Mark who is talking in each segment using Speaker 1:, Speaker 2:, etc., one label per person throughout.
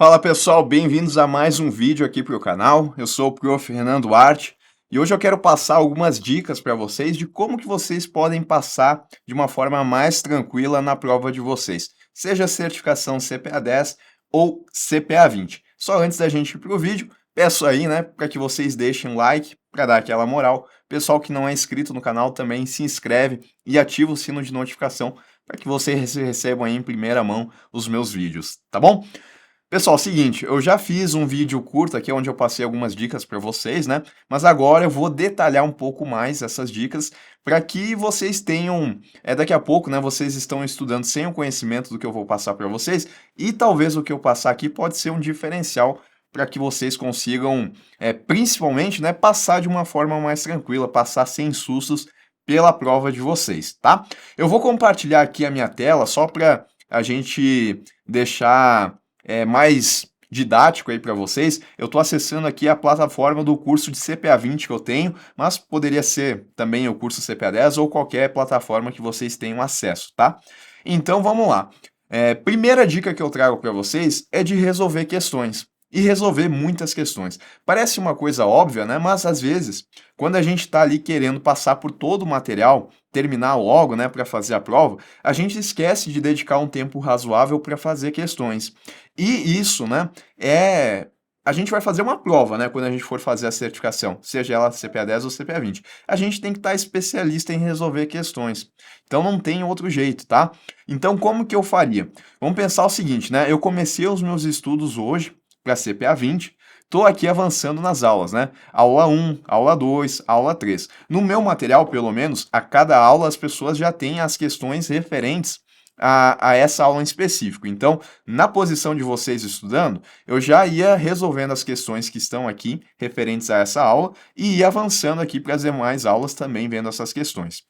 Speaker 1: Fala pessoal, bem-vindos a mais um vídeo aqui para o canal. Eu sou o Prof. Renan Duarte e hoje eu quero passar algumas dicas para vocês de como que vocês podem passar de uma forma mais tranquila na prova de vocês, seja a certificação CPA 10 ou CPA 20. Só antes da gente ir para o vídeo, peço aí, né, para que vocês deixem um like para dar aquela moral. Pessoal que não é inscrito no canal também se inscreve e ativa o sino de notificação para que vocês recebam aí em primeira mão os meus vídeos, tá bom? Pessoal, é o seguinte, eu já fiz um vídeo curto aqui onde eu passei algumas dicas para vocês, né? Mas agora eu vou detalhar um pouco mais essas dicas para que vocês tenham, daqui a pouco, né? Vocês estão estudando sem o conhecimento do que eu vou passar para vocês e talvez o que eu passar aqui pode ser um diferencial para que vocês consigam, principalmente, né, passar de uma forma mais tranquila, passar sem sustos pela prova de vocês, tá? Eu vou compartilhar aqui a minha tela só para a gente deixar mais didático aí para vocês. Eu estou acessando aqui a plataforma do curso de CPA 20 que eu tenho, mas poderia ser também o curso CPA 10 ou qualquer plataforma que vocês tenham acesso, tá? Então vamos lá. Primeira dica que eu trago para vocês é de resolver questões. E resolver muitas questões. Parece uma coisa óbvia, né? Mas às vezes, quando a gente está ali querendo passar por todo o material, terminar logo, né, para fazer a prova, a gente esquece de dedicar um tempo razoável para fazer questões. E isso, né, a gente vai fazer uma prova, né, quando a gente for fazer a certificação, seja ela CPA 10 ou CPA 20. A gente tem que estar especialista em resolver questões. Então não tem outro jeito, tá? Então como que eu faria? Vamos pensar o seguinte, né? Eu comecei os meus estudos hoje para CPA 20. Estou aqui avançando nas aulas, né? Aula 1, aula 2, aula 3. No meu material, pelo menos, a cada aula as pessoas já têm as questões referentes a essa aula em específico. Então, na posição de vocês estudando, eu já ia resolvendo as questões que estão aqui referentes a essa aula e ia avançando aqui para as demais aulas também vendo essas questões.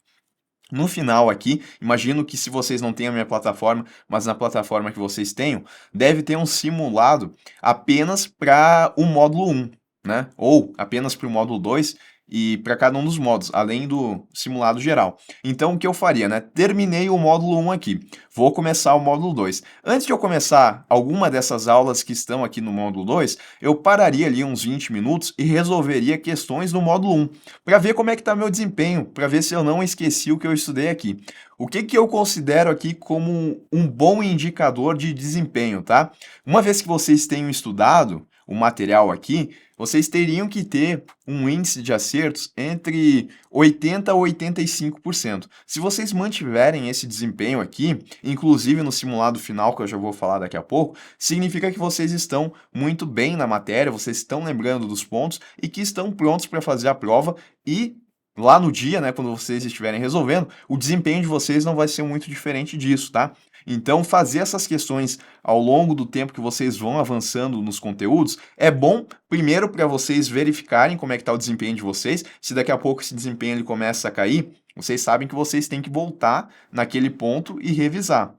Speaker 1: No final aqui, imagino que se vocês não têm a minha plataforma, mas na plataforma que vocês tenham, deve ter um simulado apenas para o módulo 1, né? Ou apenas para o módulo 2 e para cada um dos módulos, além do simulado geral. Então, o que eu faria, né? Terminei o módulo 1 aqui, vou começar o módulo 2. Antes de eu começar alguma dessas aulas que estão aqui no módulo 2, eu pararia ali uns 20 minutos e resolveria questões no módulo 1 para ver como é que está meu desempenho, para ver se eu não esqueci o que eu estudei aqui. O que que eu considero aqui como um bom indicador de desempenho, tá? Uma vez que vocês tenham estudado o material aqui, vocês teriam que ter um índice de acertos entre 80% a 85%. Se vocês mantiverem esse desempenho aqui, inclusive no simulado final, que eu já vou falar daqui a pouco, significa que vocês estão muito bem na matéria, vocês estão lembrando dos pontos e que estão prontos para fazer a prova e lá no dia, né, quando vocês estiverem resolvendo, o desempenho de vocês não vai ser muito diferente disso, tá? Então, fazer essas questões ao longo do tempo que vocês vão avançando nos conteúdos é bom, primeiro, para vocês verificarem como é que está o desempenho de vocês. Se daqui a pouco esse desempenho ele começa a cair, vocês sabem que vocês têm que voltar naquele ponto e revisar.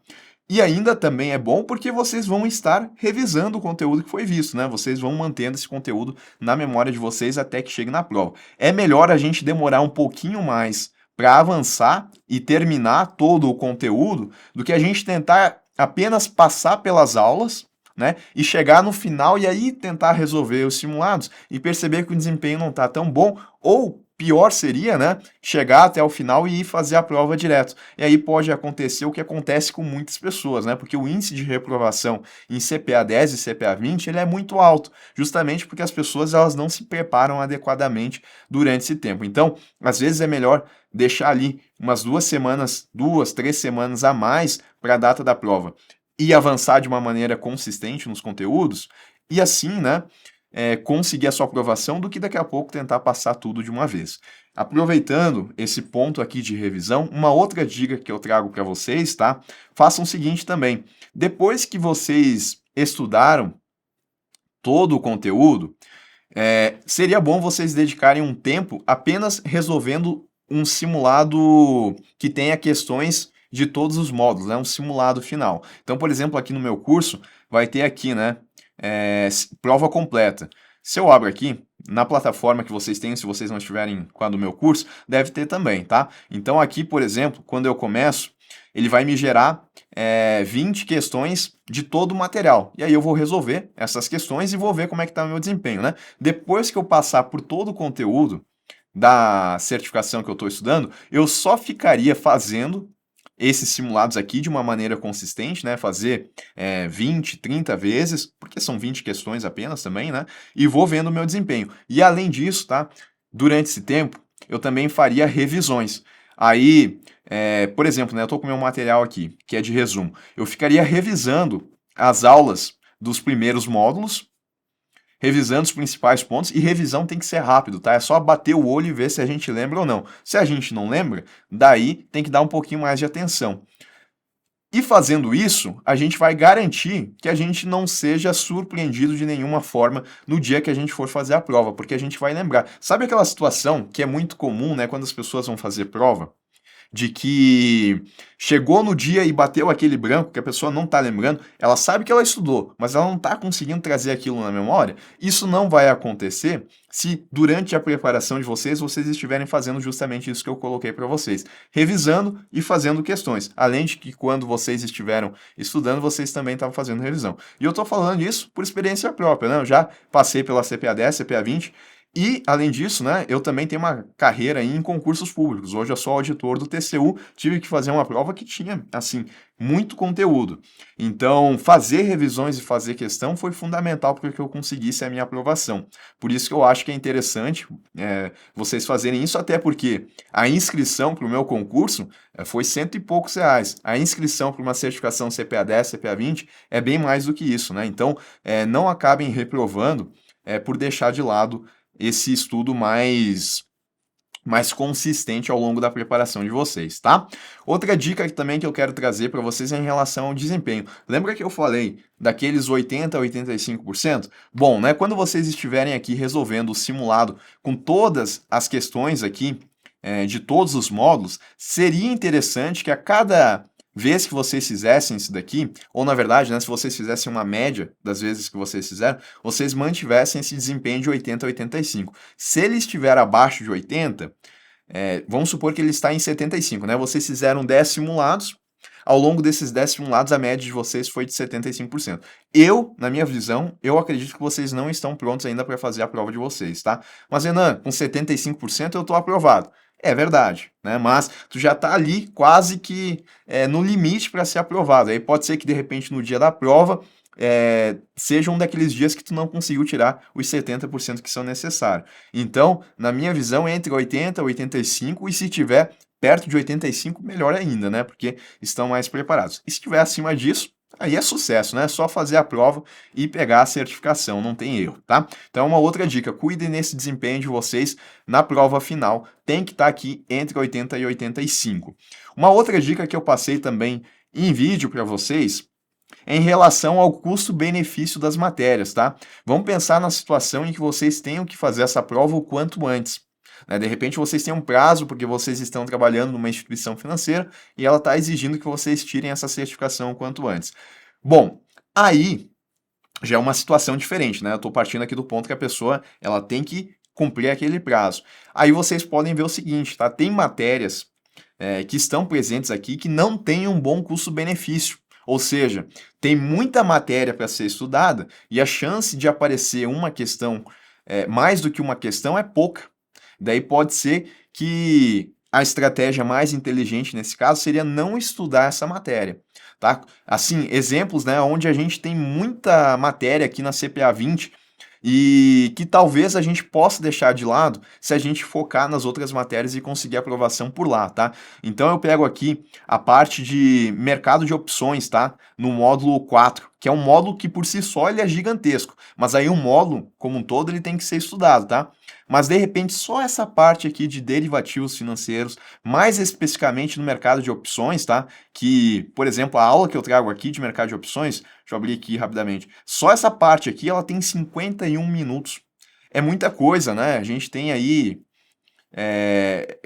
Speaker 1: E ainda também é bom porque vocês vão estar revisando o conteúdo que foi visto, né? Vocês vão mantendo esse conteúdo na memória de vocês até que chegue na prova. É melhor a gente demorar um pouquinho mais para avançar e terminar todo o conteúdo do que a gente tentar apenas passar pelas aulas, né? E chegar no final e aí tentar resolver os simulados e perceber que o desempenho não está tão bom ou pior seria, né, chegar até o final e ir fazer a prova direto. E aí pode acontecer o que acontece com muitas pessoas, né, porque o índice de reprovação em CPA 10 e CPA 20 ele é muito alto, justamente porque as pessoas elas não se preparam adequadamente durante esse tempo. Então, às vezes é melhor deixar ali umas 2 semanas, 2, 3 semanas a mais para a data da prova e avançar de uma maneira consistente nos conteúdos e assim, né, conseguir a sua aprovação do que daqui a pouco tentar passar tudo de uma vez. Aproveitando esse ponto aqui de revisão, uma outra dica que eu trago para vocês, tá? Façam o seguinte também. Depois que vocês estudaram todo o conteúdo, seria bom vocês dedicarem um tempo apenas resolvendo um simulado que tenha questões de todos os módulos, né? Um simulado final. Então, por exemplo, aqui no meu curso, vai ter aqui, né? Prova completa. Se eu abro aqui, na plataforma que vocês têm, se vocês não estiverem com a do meu curso, deve ter também, tá? Então aqui, por exemplo, quando eu começo, ele vai me gerar 20 questões de todo o material. E aí eu vou resolver essas questões e vou ver como é que está o meu desempenho, né? Depois que eu passar por todo o conteúdo da certificação que eu estou estudando, eu só ficaria fazendo esses simulados aqui de uma maneira consistente, né? Fazer 20, 30 vezes, porque são 20 questões apenas também, né? E vou vendo o meu desempenho. E além disso, tá? Durante esse tempo, eu também faria revisões. Aí, por exemplo, né? Eu estou com o meu material aqui, que é de resumo. Eu ficaria revisando as aulas dos primeiros módulos, revisando os principais pontos, e revisão tem que ser rápido, tá? É só bater o olho e ver se a gente lembra ou não. Se a gente não lembra, daí tem que dar um pouquinho mais de atenção. E fazendo isso, a gente vai garantir que a gente não seja surpreendido de nenhuma forma no dia que a gente for fazer a prova, porque a gente vai lembrar. Sabe aquela situação que é muito comum, né, quando as pessoas vão fazer prova? De que chegou no dia e bateu aquele branco que a pessoa não está lembrando, ela sabe que ela estudou, mas ela não está conseguindo trazer aquilo na memória. Isso não vai acontecer se durante a preparação de vocês estiverem fazendo justamente isso que eu coloquei para vocês, revisando e fazendo questões. Além de que quando vocês estiveram estudando, vocês também estavam fazendo revisão. E eu estou falando isso por experiência própria, né? Eu já passei pela CPA 10, CPA 20, e, além disso, né, eu também tenho uma carreira em concursos públicos. Hoje eu sou auditor do TCU, tive que fazer uma prova que tinha, assim, muito conteúdo. Então, fazer revisões e fazer questão foi fundamental para que eu conseguisse a minha aprovação. Por isso que eu acho que é interessante vocês fazerem isso, até porque a inscrição para o meu concurso foi cento e poucos reais. A inscrição para uma certificação CPA 10, CPA 20 é bem mais do que isso, né? Então, não acabem reprovando por deixar de lado esse estudo mais consistente ao longo da preparação de vocês, tá? Outra dica também que eu quero trazer para vocês é em relação ao desempenho. Lembra que eu falei daqueles 80 a 85%? Bom, né, quando vocês estiverem aqui resolvendo o simulado com todas as questões aqui, de todos os módulos, seria interessante que a cada vez que vocês fizessem isso daqui, ou na verdade, né, se vocês fizessem uma média das vezes que vocês fizeram, vocês mantivessem esse desempenho de 80 a 85. Se ele estiver abaixo de 80, vamos supor que ele está em 75, né? Vocês fizeram 10 simulados, ao longo desses 10 simulados, a média de vocês foi de 75%. Na minha visão, eu acredito que vocês não estão prontos ainda para fazer a prova de vocês, tá? Mas, Renan, com 75% eu estou aprovado. É verdade, né? Mas tu já está ali quase que no limite para ser aprovado. Aí pode ser que de repente no dia da prova seja um daqueles dias que tu não conseguiu tirar os 70% que são necessários. Então, na minha visão, entre 80 e 85, e se tiver perto de 85, melhor ainda, né? Porque estão mais preparados. E se estiver acima disso, aí é sucesso, né? É só fazer a prova e pegar a certificação, não tem erro, tá? Então, uma outra dica, cuidem nesse desempenho de vocês na prova final, tem que estar aqui entre 80 e 85. Uma outra dica que eu passei também em vídeo para vocês é em relação ao custo-benefício das matérias, tá? Vamos pensar na situação em que vocês tenham que fazer essa prova o quanto antes. De repente vocês têm um prazo porque vocês estão trabalhando numa instituição financeira e ela está exigindo que vocês tirem essa certificação o quanto antes. Bom, aí já é uma situação diferente, né? Eu estou partindo aqui do ponto que a pessoa ela tem que cumprir aquele prazo. Aí vocês podem ver o seguinte, tá? Tem matérias que estão presentes aqui que não têm um bom custo-benefício. Ou seja, tem muita matéria para ser estudada e a chance de aparecer uma questão, mais do que uma questão, é pouca. Daí pode ser que a estratégia mais inteligente nesse caso seria não estudar essa matéria, tá? Assim, exemplos, né, onde a gente tem muita matéria aqui na CPA 20 e que talvez a gente possa deixar de lado se a gente focar nas outras matérias e conseguir aprovação por lá, tá? Então eu pego aqui a parte de mercado de opções, tá? No módulo 4, que é um módulo que por si só ele é gigantesco, mas aí o módulo como um todo ele tem que ser estudado, tá? Mas de repente só essa parte aqui de derivativos financeiros, mais especificamente no mercado de opções, tá? Que, por exemplo, a aula que eu trago aqui de mercado de opções, deixa eu abrir aqui rapidamente. Só essa parte aqui, ela tem 51 minutos. É muita coisa, né? A gente tem aí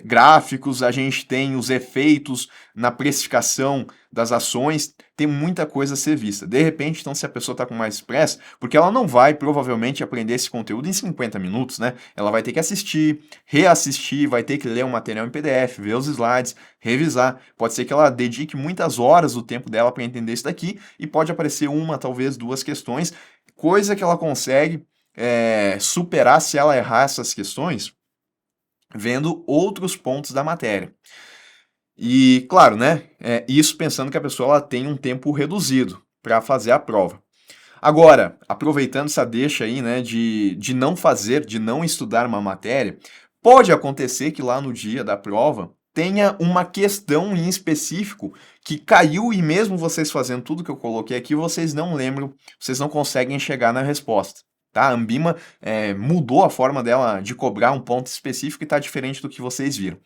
Speaker 1: gráficos, a gente tem os efeitos na precificação das ações, tem muita coisa a ser vista. De repente, então, se a pessoa está com mais pressa, porque ela não vai provavelmente aprender esse conteúdo em 50 minutos, né? Ela vai ter que assistir, reassistir, vai ter que ler um material em PDF, ver os slides, revisar. Pode ser que ela dedique muitas horas do tempo dela para entender isso daqui e pode aparecer uma, talvez duas questões, coisa que ela consegue superar se ela errar essas questões vendo outros pontos da matéria. E, claro, né, isso pensando que a pessoa ela tem um tempo reduzido para fazer a prova. Agora, aproveitando essa deixa aí, né, de não fazer, de não estudar uma matéria, pode acontecer que lá no dia da prova tenha uma questão em específico que caiu e mesmo vocês fazendo tudo que eu coloquei aqui, vocês não lembram, vocês não conseguem chegar na resposta. Tá? A Ambima mudou a forma dela de cobrar um ponto específico e está diferente do que vocês viram.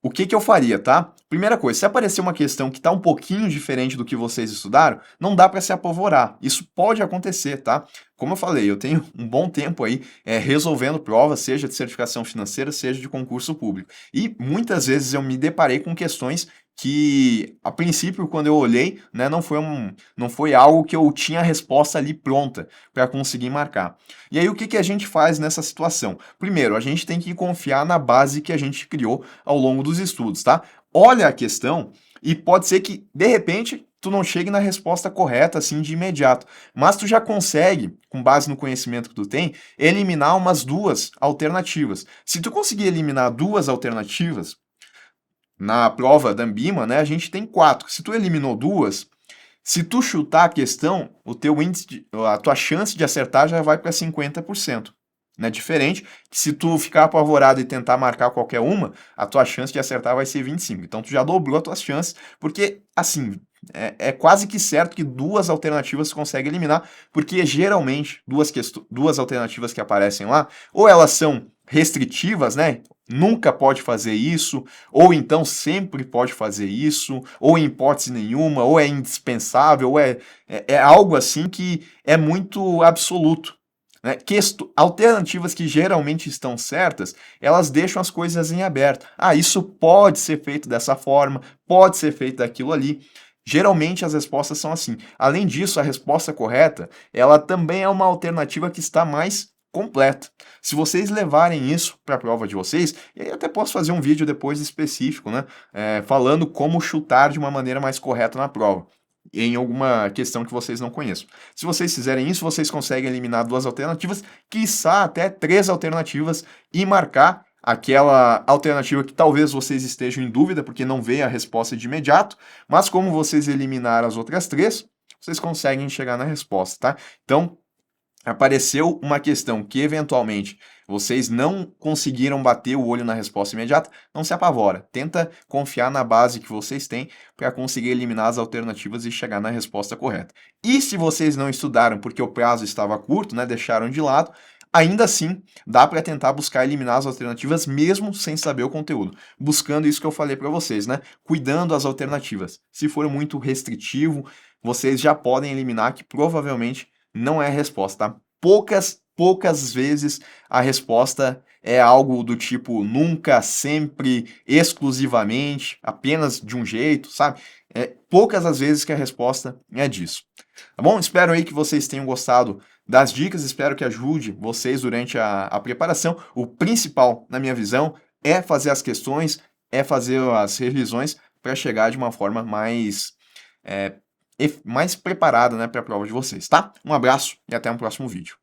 Speaker 1: O que que eu faria, tá? Primeira coisa, se aparecer uma questão que está um pouquinho diferente do que vocês estudaram, não dá para se apavorar. Isso pode acontecer, tá? Como eu falei, eu tenho um bom tempo aí resolvendo provas, seja de certificação financeira, seja de concurso público. E muitas vezes eu me deparei com questões que, a princípio, quando eu olhei, né, não foi algo que eu tinha a resposta ali pronta para conseguir marcar. E aí, o que que a gente faz nessa situação? Primeiro, a gente tem que confiar na base que a gente criou ao longo dos estudos, tá? Olha a questão e pode ser que, de repente, tu não chegue na resposta correta assim de imediato, mas tu já consegue, com base no conhecimento que tu tem, eliminar umas duas alternativas. Se tu conseguir eliminar duas alternativas, na prova da Ambima, né, a gente tem quatro. Se tu eliminou duas, se tu chutar a questão, o teu índice, a tua chance de acertar já vai para 50%. Né? Diferente que se tu ficar apavorado e tentar marcar qualquer uma, a tua chance de acertar vai ser 25. Então tu já dobrou as tuas chances, porque assim, é quase que certo que duas alternativas você consegue eliminar, porque geralmente duas alternativas que aparecem lá, ou elas são restritivas, né? Nunca pode fazer isso, ou então sempre pode fazer isso, ou em hipótese nenhuma, ou é indispensável, ou é algo assim que é muito absoluto. Né? Alternativas que geralmente estão certas, elas deixam as coisas em aberto. Ah, isso pode ser feito dessa forma, pode ser feito daquilo ali. Geralmente as respostas são assim. Além disso, a resposta correta, ela também é uma alternativa que está mais completa. Se vocês levarem isso para a prova de vocês, e aí eu até posso fazer um vídeo depois específico, né, falando como chutar de uma maneira mais correta na prova, em alguma questão que vocês não conheçam. Se vocês fizerem isso, vocês conseguem eliminar duas alternativas, quiçá até três alternativas, e marcar aquela alternativa que talvez vocês estejam em dúvida, porque não veio a resposta de imediato, mas como vocês eliminaram as outras três, vocês conseguem chegar na resposta, tá? Então, apareceu uma questão que eventualmente vocês não conseguiram bater o olho na resposta imediata, não se apavora. Tenta confiar na base que vocês têm para conseguir eliminar as alternativas e chegar na resposta correta. E se vocês não estudaram porque o prazo estava curto, né, deixaram de lado, ainda assim dá para tentar buscar eliminar as alternativas mesmo sem saber o conteúdo. Buscando isso que eu falei para vocês, né? Cuidando as alternativas. Se for muito restritivo, vocês já podem eliminar que provavelmente não é a resposta, tá? Poucas vezes a resposta é algo do tipo nunca, sempre, exclusivamente, apenas de um jeito, sabe? Poucas as vezes que a resposta é disso. Tá bom? Espero aí que vocês tenham gostado das dicas, espero que ajude vocês durante a preparação. O principal, na minha visão, é fazer as questões, é fazer as revisões para chegar de uma forma mais preparada, né, para a prova de vocês, tá? Um abraço e até um próximo vídeo.